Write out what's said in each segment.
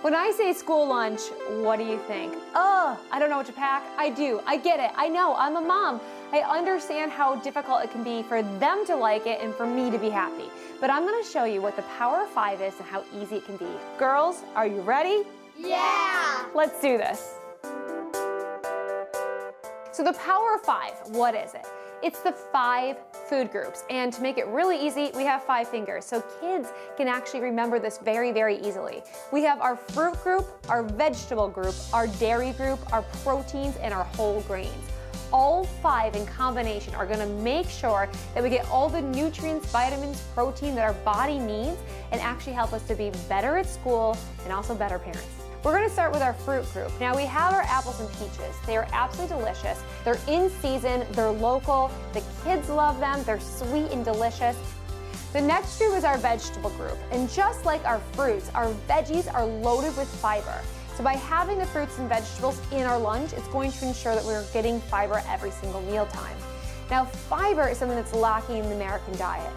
When I say school lunch, what do you think? Oh, I don't know what to pack. I do. I get it. I know. I'm a mom. I understand how difficult it can be for them to like it and for me to be happy. But I'm going to show you what the power of 5 is and how easy it can be. Girls, are you ready? Yeah! Let's do this. So the power of 5, what is it? It's the 5 food groups, and to make it really easy, we have 5 fingers, so kids can actually remember this very, very easily. We have our fruit group, our vegetable group, our dairy group, our proteins, and our whole grains. All 5 in combination are going to make sure that we get all the nutrients, vitamins, protein that our body needs and actually help us to be better at school and also better parents. We're going to start with our fruit group. Now we have our apples and peaches. They are absolutely delicious. They're in season, they're local, the kids love them, they're sweet and delicious. The next group is our vegetable group. And just like our fruits, our veggies are loaded with fiber. So by having the fruits and vegetables in our lunch, it's going to ensure that we're getting fiber every single mealtime. Now fiber is something that's lacking in the American diet.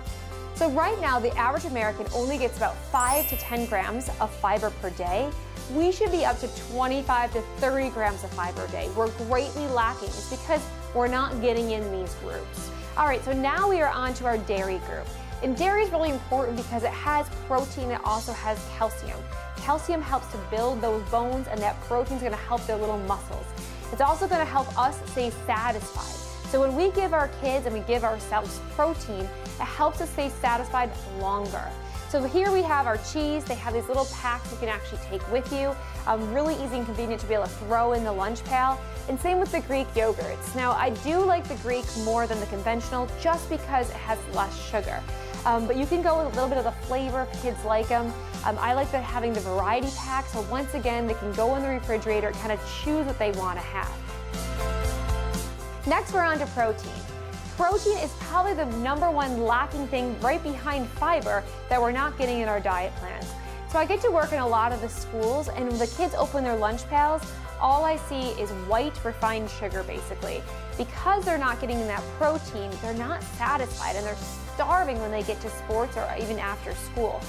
So right now, the average American only gets about 5 to 10 grams of fiber per day. We should be up to 25 to 30 grams of fiber a day. We're greatly lacking. It's because we're not getting in these groups. All right, so now we are on to our dairy group. And dairy is really important because it has protein, it also has calcium. Calcium helps to build those bones, and that protein is going to help their little muscles. It's also going to help us stay satisfied. So when we give our kids and we give ourselves protein, it helps us stay satisfied longer. So here we have our cheese. They have these little packs you can actually take with you. Really easy and convenient to be able to throw in the lunch pail. And same with the Greek yogurts. Now I do like the Greek more than the conventional just because it has less sugar. But you can go with a little bit of the flavor if kids like them. I like having the variety pack, so once again, they can go in the refrigerator and kind of choose what they want to have. Next, we're on to protein. Protein is probably the #1 lacking thing right behind fiber that we're not getting in our diet plans. So I get to work in a lot of the schools, and when the kids open their lunch pails, all I see is white refined sugar basically. Because they're not getting that protein, they're not satisfied and they're starving when they get to sports or even after school.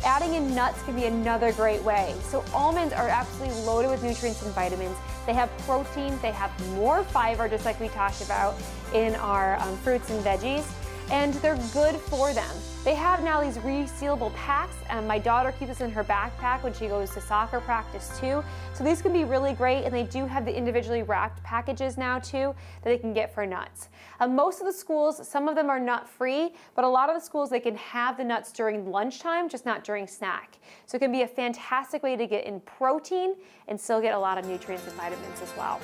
Adding in nuts can be another great way. So almonds are absolutely loaded with nutrients and vitamins. They have protein, they have more fiber, just like we talked about in our fruits and veggies, and they're good for them. They have now these resealable packs, and my daughter keeps this in her backpack when she goes to soccer practice too. So these can be really great, and they do have the individually wrapped packages now too that they can get for nuts. Most of the schools, some of them are nut free, but a lot of the schools they can have the nuts during lunchtime, just not during snack. So it can be a fantastic way to get in protein and still get a lot of nutrients and vitamins as well.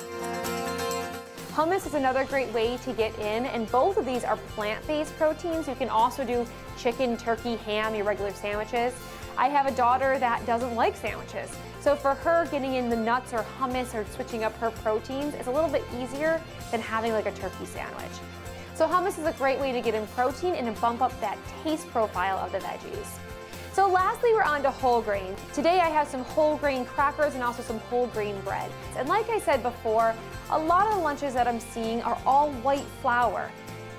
Hummus is another great way to get in, and both of these are plant-based proteins. You can also do chicken, turkey, ham, your regular sandwiches. I have a daughter that doesn't like sandwiches. So for her, getting in the nuts or hummus or switching up her proteins is a little bit easier than having like a turkey sandwich. So hummus is a great way to get in protein and to bump up that taste profile of the veggies. So lastly, we're on to whole grain. Today I have some whole grain crackers and also some whole grain bread. And like I said before, a lot of the lunches that I'm seeing are all white flour.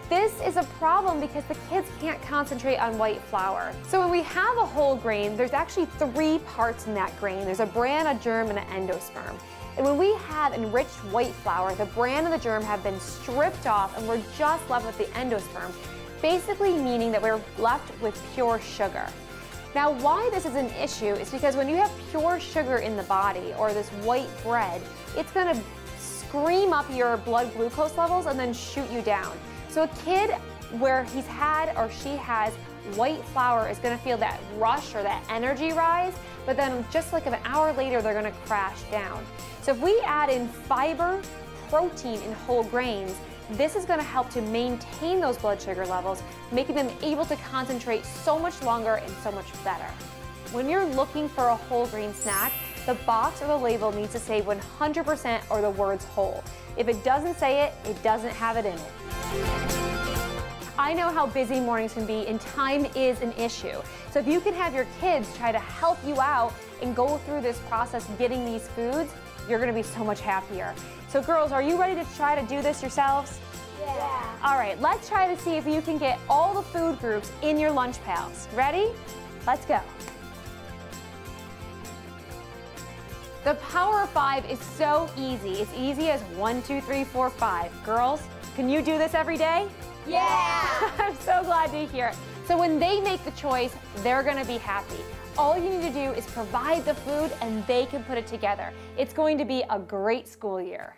This is a problem because the kids can't concentrate on white flour. So when we have a whole grain, there's actually 3 parts in that grain. There's a bran, a germ, and an endosperm. And when we have enriched white flour, the bran and the germ have been stripped off and we're just left with the endosperm, basically meaning that we're left with pure sugar. Now, why this is an issue is because when you have pure sugar in the body or this white bread, it's going to scream up your blood glucose levels and then shoot you down. So a kid where he's had or she has white flour is going to feel that rush or that energy rise, but then just like an hour later, they're going to crash down. So if we add in fiber, protein, and whole grains, this is going to help to maintain those blood sugar levels, making them able to concentrate so much longer and so much better. When you're looking for a whole grain snack, the box or the label needs to say 100% or the words whole. If it doesn't say it, it doesn't have it in it. I know how busy mornings can be and time is an issue. So if you can have your kids try to help you out and go through this process getting these foods, you're going to be so much happier. So girls, are you ready to try to do this yourselves? Yeah. All right, let's try to see if you can get all the food groups in your lunch pails. Ready? Let's go. The Power of 5 is so easy. It's easy as 1, 2, 3, 4, 5. Girls, can you do this every day? Yeah. I'm so glad to hear it. So when they make the choice, they're going to be happy. All you need to do is provide the food and they can put it together. It's going to be a great school year.